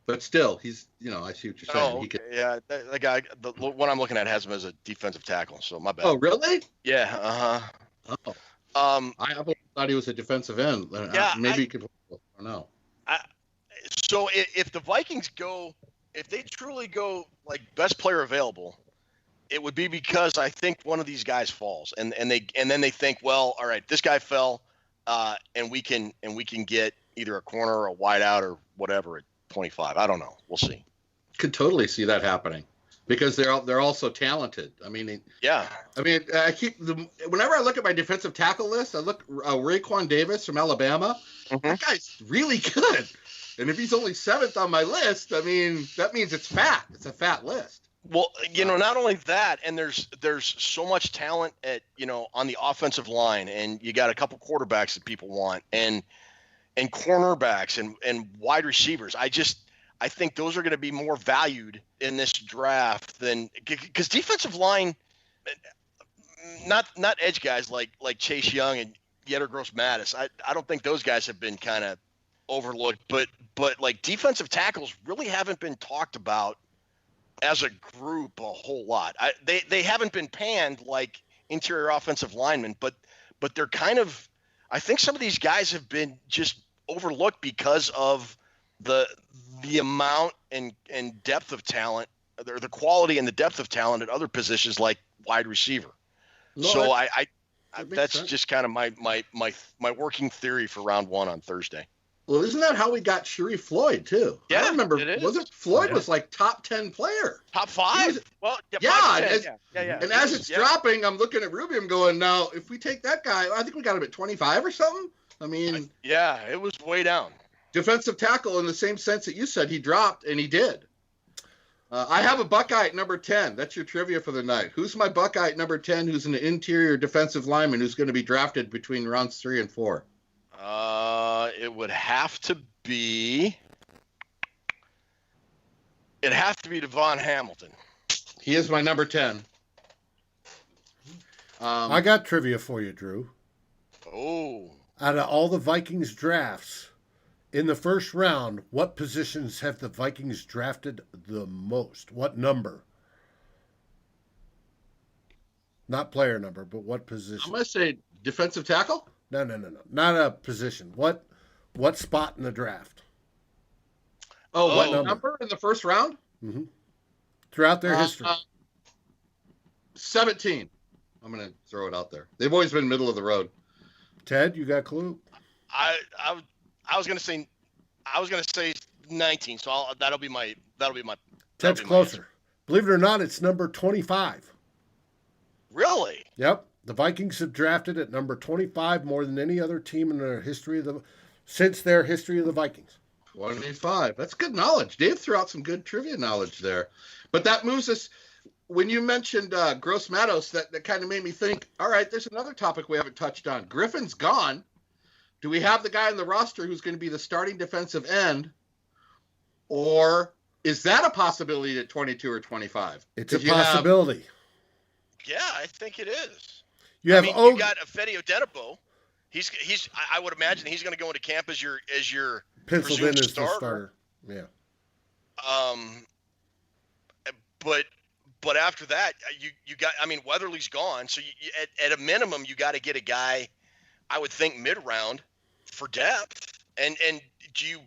But still, he's, I see what you're saying. Oh, yeah. The guy, the one I'm looking at has him as a defensive tackle, so my bad. Oh, really? Yeah, uh-huh. Oh. I thought he was a defensive end. Yeah, maybe he could, I don't know. So if the Vikings if they truly go like best player available, it would be because I think one of these guys falls, and then they think, well, all right, this guy fell, and we can get either a corner or a wideout or whatever at 25. I don't know. We'll see. Could totally see that happening because they're all so talented. I mean, yeah. I mean, whenever I look at my defensive tackle list, I look Raekwon Davis from Alabama. Mm-hmm. That guy's really good. And if he's only 7th on my list, I mean, that means it's fat. It's a fat list. Well, not only that, and there's so much talent on the offensive line, and you got a couple quarterbacks that people want, and cornerbacks and wide receivers. I think those are going to be more valued in this draft than because defensive line, not edge guys like Chase Young and Yetter Gross-Matos. I don't think those guys have been kind of overlooked, but like defensive tackles really haven't been talked about as a group a whole lot. They haven't been panned like interior offensive linemen, but they're kind of. I think some of these guys have been just overlooked because of the amount and depth of talent, or the quality and the depth of talent at other positions like wide receiver. No, so that's sense. Just kind of my working theory for round 1 on Thursday. Well, isn't that how we got Sharif Floyd too? Yeah, I remember. Floyd was like top 10 player, top 5. Yeah. And as it's dropping, I'm looking at Ruby. I'm going, now if we take that guy, I think we got him at 25 or something. I mean, it was way down. Defensive tackle in the same sense that you said he dropped, and he did. I have a Buckeye at number 10. That's your trivia for the night. Who's my Buckeye at number 10 who's an interior defensive lineman who's going to be drafted between rounds 3 and 4? It would have to be. It'd have to be Devon Hamilton. He is my number 10. I got trivia for you, Drew. Oh. Out of all the Vikings drafts, in the first round, what positions have the Vikings drafted the most? What number? Not player number, but what position? I'm going to say defensive tackle? No. Not a position. What spot in the draft? Oh, what number in the first round? Mm-hmm. Throughout their history. 17. I'm going to throw it out there. They've always been middle of the road. Ted, you got a clue? I was going to say 19. So that'll be my. Ted's closer. Believe it or not, it's number 25. Really? Yep. The Vikings have drafted at number 25 more than any other team in their history since their history of the Vikings. 25. That's good knowledge. Dave threw out some good trivia knowledge there. But that moves us. When you mentioned Gross-Matos, that kind of made me think, all right, there's another topic we haven't touched on. Griffin's gone. Do we have the guy on the roster who's going to be the starting defensive end? Or is that a possibility at 22 or 25? It's a possibility. Yeah, I think it is. You got Fede Odenigbo. I would imagine he's going to go into camp as your penciled in as the starter. Yeah. But after that, you got. I mean, Weatherly's gone, so at a minimum, you got to get a guy. I would think mid-round for depth. And do you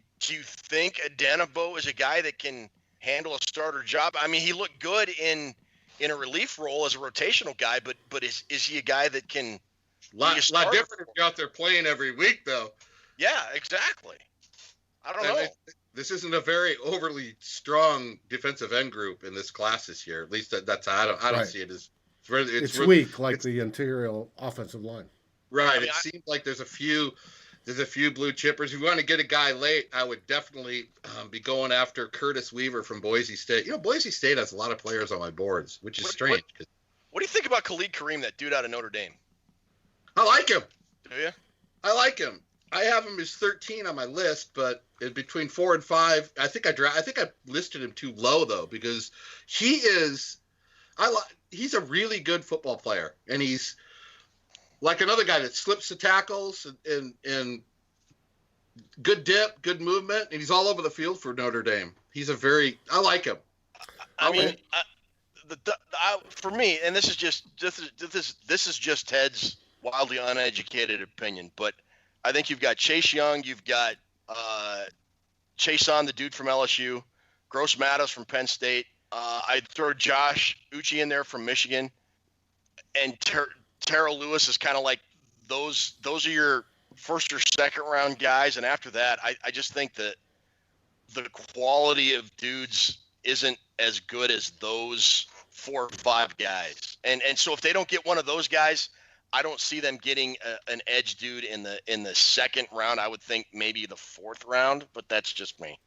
think Odenigbo is a guy that can handle a starter job. I mean, he looked good in a relief role as a rotational guy, but is he a guy that can lot different if you're out there playing every week, though. Yeah, exactly. I don't know. This isn't a very overly strong defensive end group in this class this year. At least that's how I don't see it as. It's weak, like the interior offensive line. Right. I mean, it seems like there's a few blue chippers. If you want to get a guy late, I would definitely be going after Curtis Weaver from Boise State. You know, Boise State has a lot of players on my boards, which is strange. What do you think about Khalid Kareem, that dude out of Notre Dame? I like him. Do you? I like him. I have him as 13 on my list, but between 4 and 5, I think I listed him too low though, because he's a really good football player, and he's like another guy that slips the tackles and good dip, good movement, and he's all over the field for Notre Dame. I like him. For me, and this is just Ted's wildly uneducated opinion, but I think you've got Chase Young, you've got Chase on, the dude from LSU, Gross-Matos from Penn State. I'd throw Josh Uche in there from Michigan, and Terrell Lewis is kind of like those are your first or second round guys, and after that, I just think that the quality of dudes isn't as good as those 4 or 5 guys, and so if they don't get one of those guys, I don't see them getting an edge dude in the second round. I would think maybe the 4th round, but that's just me.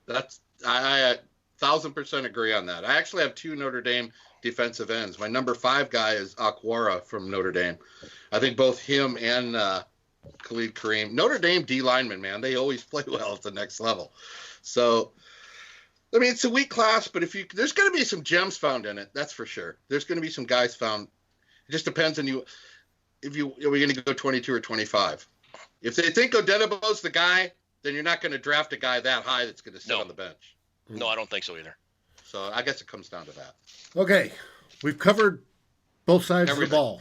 I 1,000% agree on that. I actually have 2 Notre Dame defensive ends. My number 5 guy is Aquara from Notre Dame. I think both him and Khalid Kareem. Notre Dame D linemen, man, they always play well at the next level. So, I mean, it's a weak class, but there's going to be some gems found in it. That's for sure. There's going to be some guys found. It just depends on you. Are we going to go 22 or 25? If they think Odenebo's the guy, then you're not going to draft a guy that high that's going to sit on the bench. No, I don't think so either. So I guess it comes down to that. Okay, we've covered both sides of the ball.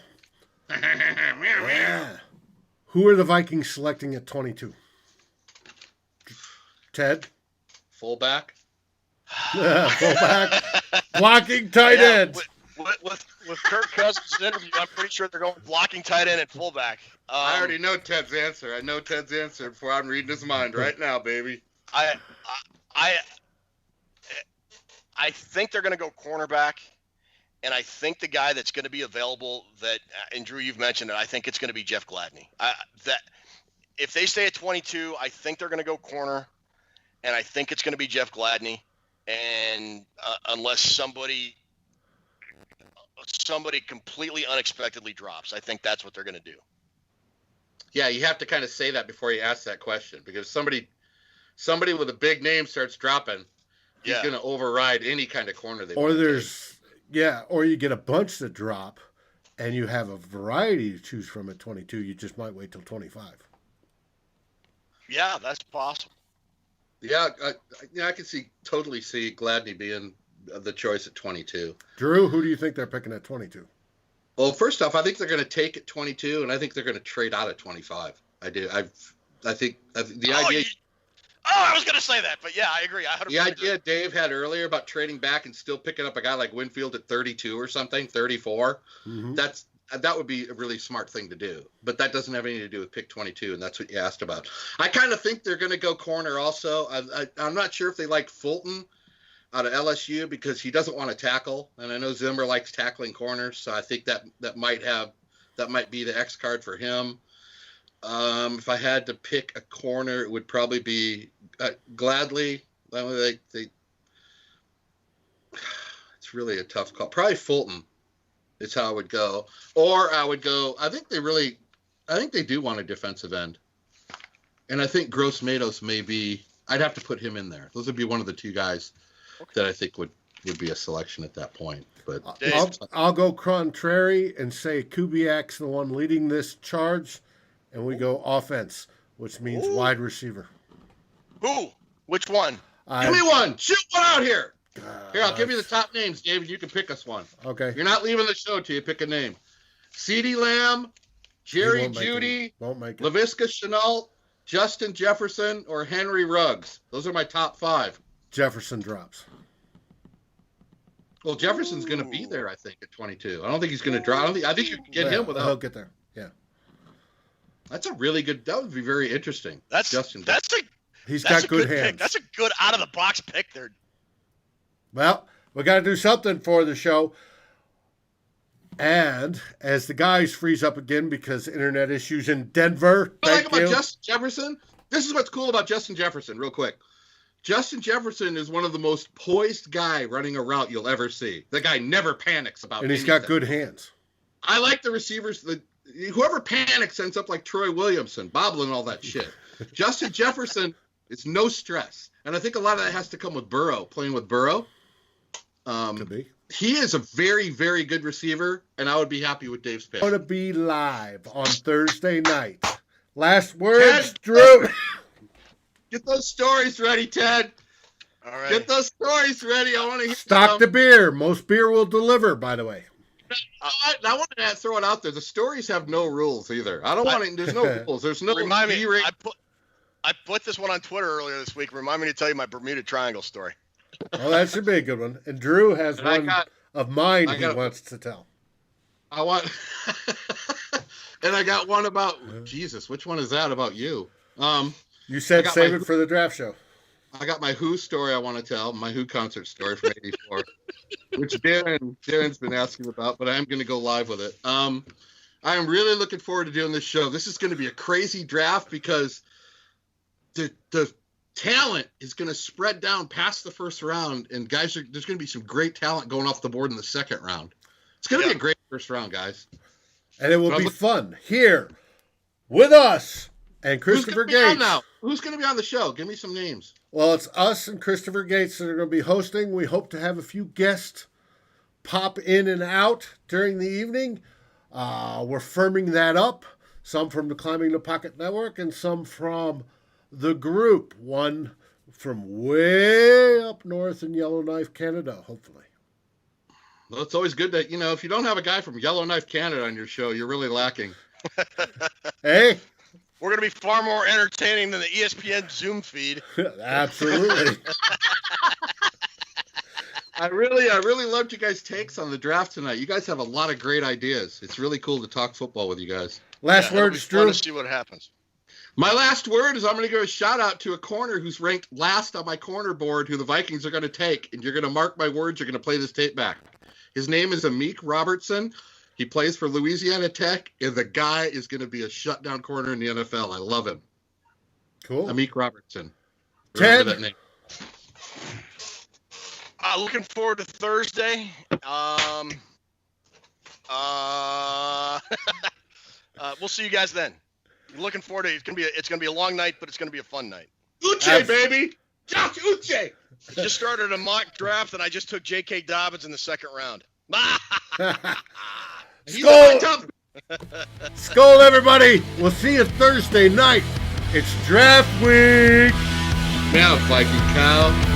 Yeah. Who are the Vikings selecting at 22? Ted? Fullback. Fullback. Blocking tight end. With Kirk Cousins' interview, I'm pretty sure they're going blocking tight end and fullback. I already know Ted's answer. I know Ted's answer before I'm reading his mind right now, baby. I think they're going to go cornerback, and I think the guy that's going to be available and Drew, you've mentioned it, I think it's going to be Jeff Gladney. That if they stay at 22, I think they're going to go corner, and I think it's going to be Jeff Gladney, and unless somebody completely unexpectedly drops, I think that's what they're going to do. Yeah, you have to kind of say that before you ask that question, because somebody with a big name starts dropping, he's going to override any kind of corner they or you get a bunch that drop, and you have a variety to choose from at 22. You just might wait till 25. Yeah, that's possible. Yeah, I can totally see Gladney being the choice at 22. Drew, who do you think they're picking at 22? Well, first off, I think they're going to take at 22, and I think they're going to trade out at 25. I do. I think the idea. I was going to say that, but yeah, I agree. The idea Dave had earlier about trading back and still picking up a guy like Winfield at 32 or something, 34. Mm-hmm. That would be a really smart thing to do. But that doesn't have anything to do with pick 22, and that's what you asked about. I kind of think they're going to go corner also. I'm not sure if they like Fulton out of LSU because he doesn't want to tackle, and I know Zimmer likes tackling corners, so I think that might be the X card for him. If I had to pick a corner, it would probably be Gladly. It's really a tough call. Probably Fulton is how I would go. Or I would go, I think they do want a defensive end. And I think Gross-Matos I'd have to put him in there. Those would be one of the 2 guys that I think would be a selection at that point. But I'll go contrary and say Kubiak's the one leading this charge, and we go offense, which means wide receiver. Who? Which one? Give me one. Shoot one out here. Here, I'll give you the top names, David. You can pick us one. Okay. You're not leaving the show till you pick a name. CeeDee Lamb, Jerry Jeudy, Laviska Shenault, Justin Jefferson, or Henry Ruggs. Those are my top 5. Jefferson drops. Well, Jefferson's going to be there, I think, at 22. I don't think he's going to drop. I think you can get him without. He'll get there. Yeah. That's a really good. That would be very interesting. He's got good hands. Pick. That's a good out of the box pick there. Well, we got to do something for the show. And as the guys freeze up again because internet issues in Denver. About Justin Jefferson. This is what's cool about Justin Jefferson, real quick. Justin Jefferson is one of the most poised guy running a route you'll ever see. The guy never panics about anything. And he's got good hands. I like the receivers. Whoever panics ends up like Troy Williamson, bobbling all that shit. Justin Jefferson is no stress. And I think a lot of that has to come with Burrow, playing with Burrow. Could be. He is a very, very good receiver, and I would be happy with Dave's pick. Going to be live on Thursday night. Last words, Drew. Get those stories ready, Ted. All right. Get those stories ready. I want to hear Stock the beer. Most beer will deliver, by the way. I want to throw it out there. The stories have no rules either. I don't want to. There's no rules. There's no. Remind me. I put this one on Twitter earlier this week. Remind me to tell you my Bermuda Triangle story. Well, that should be a good one. And Drew has one of mine he wants to tell. I want. And I got one about Jesus. Which one is that about you? You said save it for the draft show. I got my Who story I want to tell, my Who concert story from '84, which Darren's been asking about, but I am going to go live with it. I am really looking forward to doing this show. This is going to be a crazy draft because the talent is going to spread down past the first round, and guys, there's going to be some great talent going off the board in the second round. It's going to be a great first round, guys. And it will be fun here with us and Christopher Gates. Who's going to be on the show? Give me some names. Well, it's us and Christopher Gates that are going to be hosting. We hope to have a few guests pop in and out during the evening. We're firming that up. Some from the Climbing the Pocket Network and some from the group. One from way up north in Yellowknife, Canada, hopefully. Well, it's always good that, if you don't have a guy from Yellowknife, Canada on your show, you're really lacking. Hey. We're going to be far more entertaining than the ESPN Zoom feed. Absolutely. I really loved you guys' takes on the draft tonight. You guys have a lot of great ideas. It's really cool to talk football with you guys. Last words, Drew. Fun to see what happens. My last word is I'm going to give a shout out to a corner who's ranked last on my corner board who the Vikings are going to take. And you're going to mark my words. You're going to play this tape back. His name is Amik Robertson. He plays for Louisiana Tech, and the guy is going to be a shutdown corner in the NFL. I love him. Cool. Amik Robertson. Ted. That name. Looking forward to Thursday. We'll see you guys then. Looking forward to it. It's gonna be a long night, but it's gonna be a fun night. Uche, baby. Josh Uche. I just started a mock draft, and I just took J.K. Dobbins in the second round. Skull! Skull, everybody! We'll see you Thursday night. It's draft week. Now, Viking cow.